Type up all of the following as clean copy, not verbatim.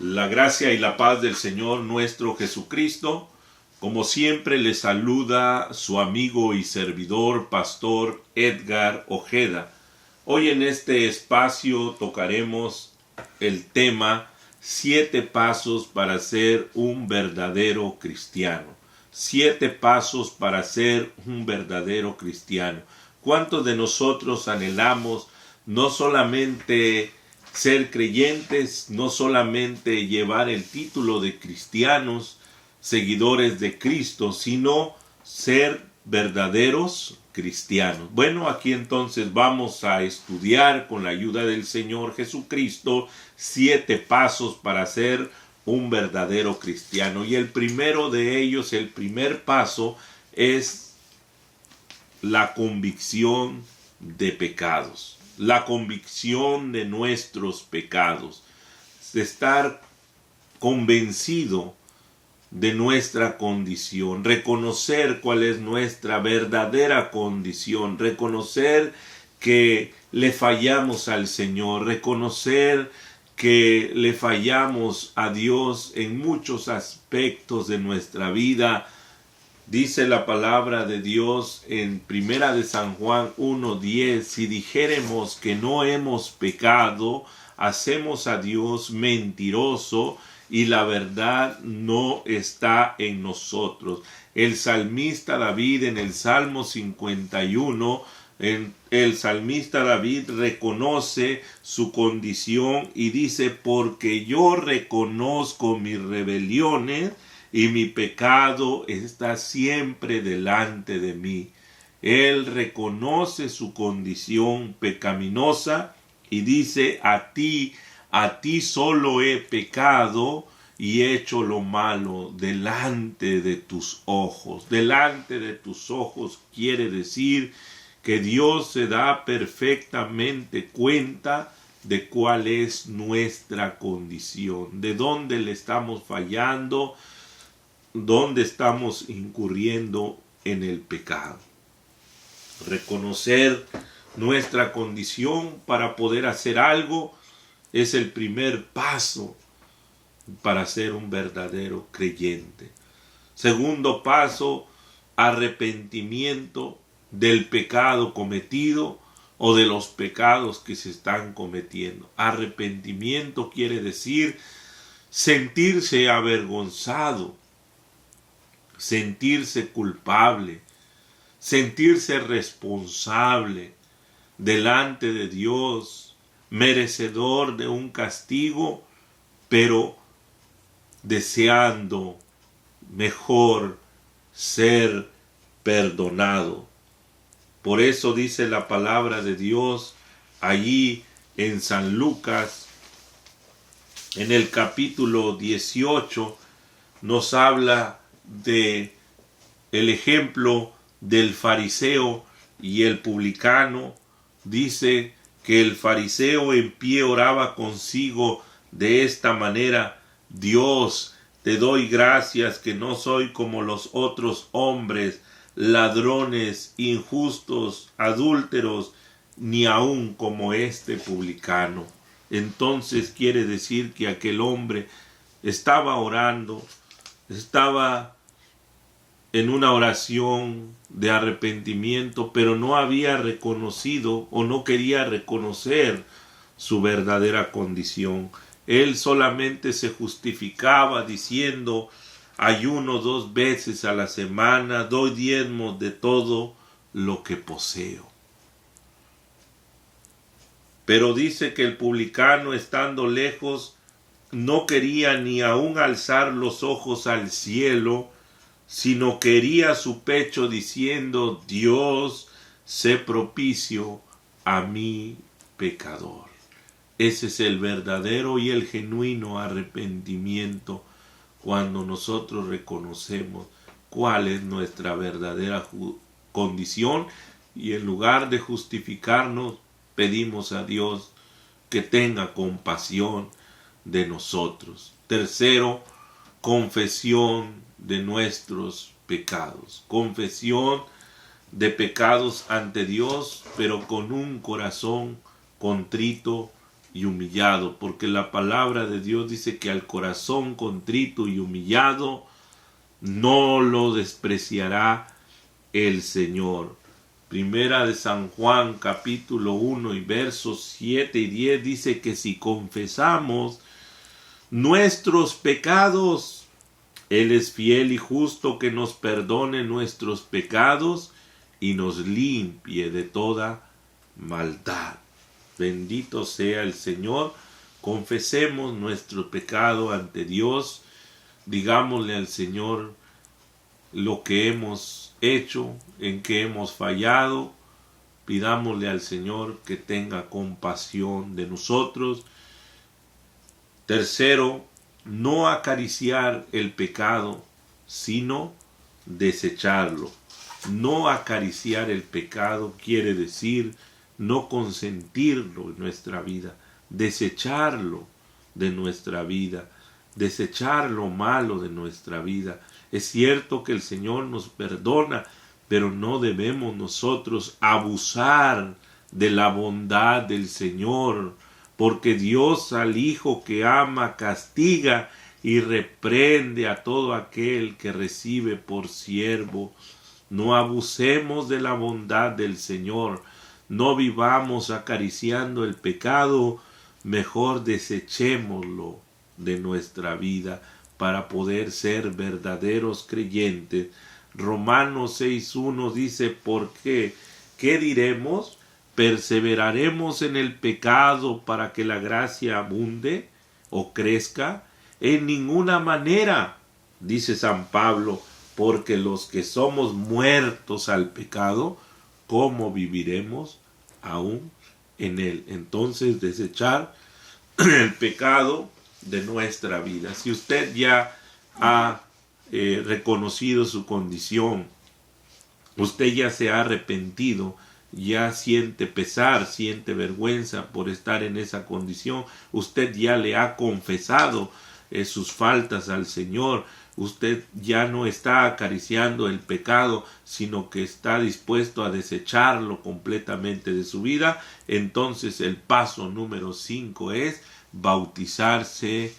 La gracia y la paz del Señor nuestro Jesucristo. Como siempre les saluda su amigo y servidor, Pastor Edgar Ojeda. Hoy en este espacio tocaremos el tema 7 pasos para ser un verdadero cristiano. 7 pasos para ser un verdadero cristiano. ¿Cuántos de nosotros anhelamos no solamente ser creyentes, no solamente llevar el título de cristianos, seguidores de Cristo, sino ser verdaderos cristianos? Bueno, aquí entonces vamos a estudiar con la ayuda del Señor Jesucristo 7 pasos para ser un verdadero cristiano. Y el primero de ellos, el primer paso, es la convicción de pecados. La convicción de nuestros pecados. De estar convencido de nuestra condición, reconocer cuál es nuestra verdadera condición, reconocer que le fallamos al Señor, reconocer que le fallamos a Dios en muchos aspectos de nuestra vida. Dice la palabra de Dios en Primera de San Juan 1:10, si dijéremos que no hemos pecado, hacemos a Dios mentiroso y la verdad no está en nosotros. El salmista David en el Salmo 51, el salmista David reconoce su condición y dice, porque yo reconozco mis rebeliones y mi pecado está siempre delante de mí. Él reconoce su condición pecaminosa y dice, a ti solo he pecado y hecho lo malo delante de tus ojos. Delante de tus ojos quiere decir que Dios se da perfectamente cuenta de cuál es nuestra condición, de dónde le estamos fallando, dónde estamos incurriendo en el pecado. Reconocer nuestra condición para poder hacer algo es el primer paso para ser un verdadero creyente. Segundo paso, arrepentimiento del pecado cometido o de los pecados que se están cometiendo. Arrepentimiento quiere decir sentirse avergonzado, sentirse culpable, sentirse responsable delante de Dios, merecedor de un castigo, pero deseando mejor ser perdonado. Por eso dice la palabra de Dios allí en San Lucas, en el capítulo 18, nos habla de el ejemplo del fariseo y el publicano. Dice que el fariseo en pie oraba consigo de esta manera: Dios, te doy gracias que no soy como los otros hombres, ladrones, injustos, adúlteros, ni aun como este publicano. Entonces quiere decir que aquel hombre estaba orando, estaba en una oración de arrepentimiento, pero no había reconocido o no quería reconocer su verdadera condición. Él solamente se justificaba diciendo, ayuno 2 veces a la semana, doy diezmos de todo lo que poseo. Pero dice que el publicano, estando lejos, no quería ni aun alzar los ojos al cielo, sino que hería su pecho diciendo, Dios, sé propicio a mi pecador. Ese es el verdadero y el genuino arrepentimiento, cuando nosotros reconocemos cuál es nuestra verdadera condición y en lugar de justificarnos, pedimos a Dios que tenga compasión de nosotros. Tercero, confesión de nuestros pecados. Confesión de pecados ante Dios, pero con un corazón contrito y humillado, porque la palabra de Dios dice que al corazón contrito y humillado no lo despreciará el Señor. Primera de San Juan capítulo 1 y versos 7 y 10 dice que si confesamos nuestros pecados, Él es fiel y justo que nos perdone nuestros pecados y nos limpie de toda maldad. Bendito sea el Señor. Confesemos nuestro pecado ante Dios. Digámosle al Señor lo que hemos hecho, en que hemos fallado. Pidámosle al Señor que tenga compasión de nosotros. Tercero, no acariciar el pecado, sino desecharlo. No acariciar el pecado quiere decir no consentirlo en nuestra vida, desecharlo de nuestra vida, desechar lo malo de nuestra vida. Es cierto que el Señor nos perdona, pero no debemos nosotros abusar de la bondad del Señor, porque Dios al Hijo que ama castiga y reprende a todo aquel que recibe por siervo. No abusemos de la bondad del Señor, no vivamos acariciando el pecado, mejor desechémoslo de nuestra vida para poder ser verdaderos creyentes. Romanos 6:1 dice, ¿por qué? ¿Qué diremos? ¿Perseveraremos en el pecado para que la gracia abunde o crezca? En ninguna manera, dice San Pablo, porque los que somos muertos al pecado, ¿cómo viviremos aún en él? Entonces, desechar el pecado de nuestra vida. Si usted ya ha reconocido su condición, usted ya se ha arrepentido, ya siente pesar, siente vergüenza por estar en esa condición, usted ya le ha confesado sus faltas al Señor, usted ya no está acariciando el pecado, sino que está dispuesto a desecharlo completamente de su vida, entonces el paso número 5 es bautizarse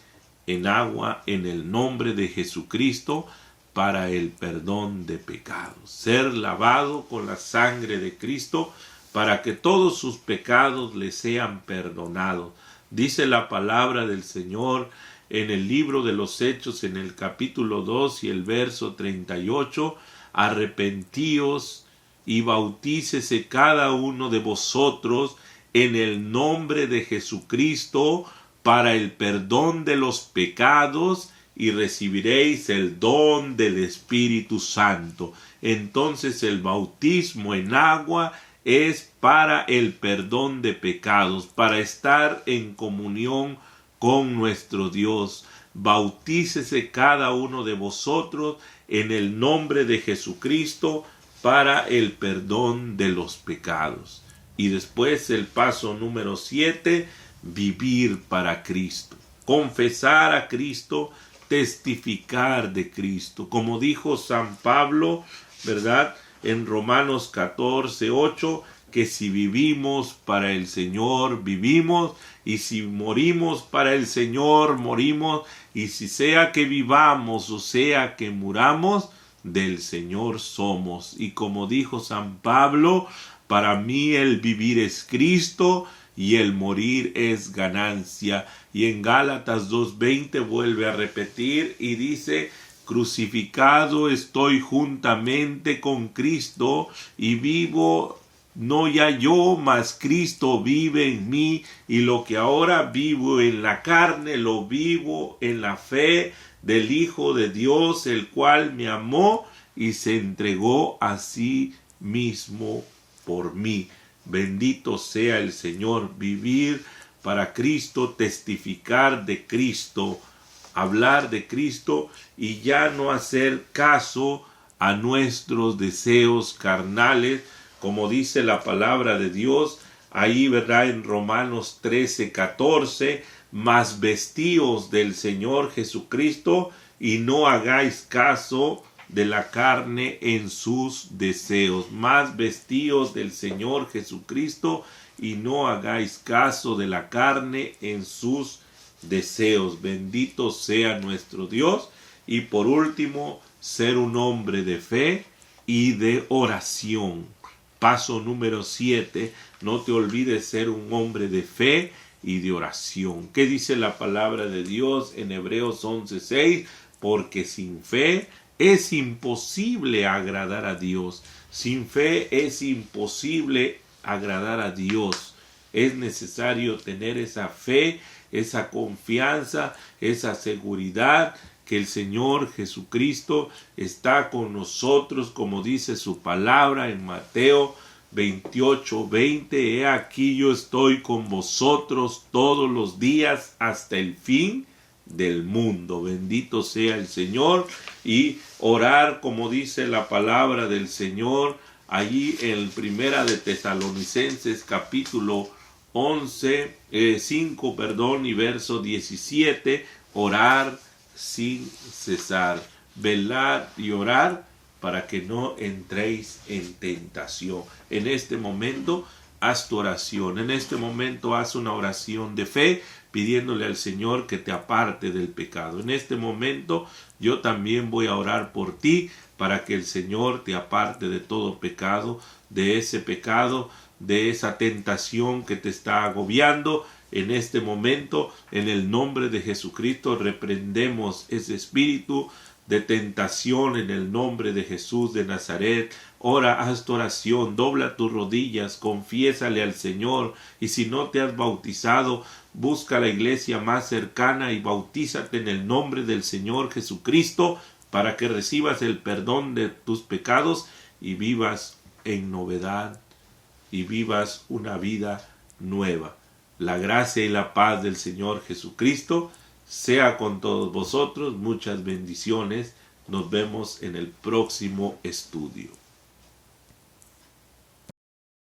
en agua en el nombre de Jesucristo para el perdón de pecados, ser lavado con la sangre de Cristo para que todos sus pecados le sean perdonados. Dice la palabra del Señor en el libro de los Hechos, en el capítulo 2 y el verso 38, arrepentíos y bautícese cada uno de vosotros en el nombre de Jesucristo para el perdón de los pecados y recibiréis el don del Espíritu Santo. Entonces el bautismo en agua es para el perdón de pecados, para estar en comunión con nuestro Dios. Bautícese cada uno de vosotros en el nombre de Jesucristo para el perdón de los pecados. Y después el paso número 7, vivir para Cristo. Confesar a Cristo, testificar de Cristo. Como dijo San Pablo, ¿verdad? En Romanos 14:8, que si vivimos para el Señor, vivimos, y si morimos para el Señor, morimos, y si sea que vivamos o sea que muramos, del Señor somos. Y como dijo San Pablo, para mí el vivir es Cristo y el morir es ganancia. Y en Gálatas 2:20 vuelve a repetir y dice, crucificado estoy juntamente con Cristo y vivo no ya yo, mas Cristo vive en mí, y lo que ahora vivo en la carne, lo vivo en la fe del Hijo de Dios, el cual me amó y se entregó a sí mismo por mí. Bendito sea el Señor. Vivir para Cristo, testificar de Cristo, hablar de Cristo y ya no hacer caso a nuestros deseos carnales, como dice la palabra de Dios, ahí verdad en Romanos 13:14, mas vestíos del Señor Jesucristo y no hagáis caso de la carne en sus deseos. Más vestíos del Señor Jesucristo y no hagáis caso de la carne en sus deseos. Bendito sea nuestro Dios. Y por último, ser un hombre de fe y de oración. Paso número 7, no te olvides ser un hombre de fe y de oración. ¿Qué dice la palabra de Dios en Hebreos 11:6? Porque sin fe es imposible agradar a Dios. Sin fe es imposible agradar a Dios. Es necesario tener esa fe, esa confianza, esa seguridad que el Señor Jesucristo está con nosotros, como dice su palabra en Mateo 28:20. He aquí yo estoy con vosotros todos los días hasta el fin del mundo. Bendito sea el Señor. Y orar, como dice la palabra del Señor allí en Primera de Tesalonicenses capítulo 5 y verso 17, orar sin cesar, velar y orar para que no entréis en tentación. En este momento haz tu oración, en este momento haz una oración de fe, pidiéndole al Señor que te aparte del pecado. En este momento yo también voy a orar por ti para que el Señor te aparte de todo pecado, de esa tentación que te está agobiando. En este momento, en el nombre de Jesucristo, reprendemos ese espíritu de tentación en el nombre de Jesús de Nazaret. Ora, haz tu oración, dobla tus rodillas, confiésale al Señor, y si no te has bautizado, busca la iglesia más cercana y bautízate en el nombre del Señor Jesucristo para que recibas el perdón de tus pecados y vivas en novedad y vivas una vida nueva. La gracia y la paz del Señor Jesucristo sea con todos vosotros. Muchas bendiciones. Nos vemos en el próximo estudio.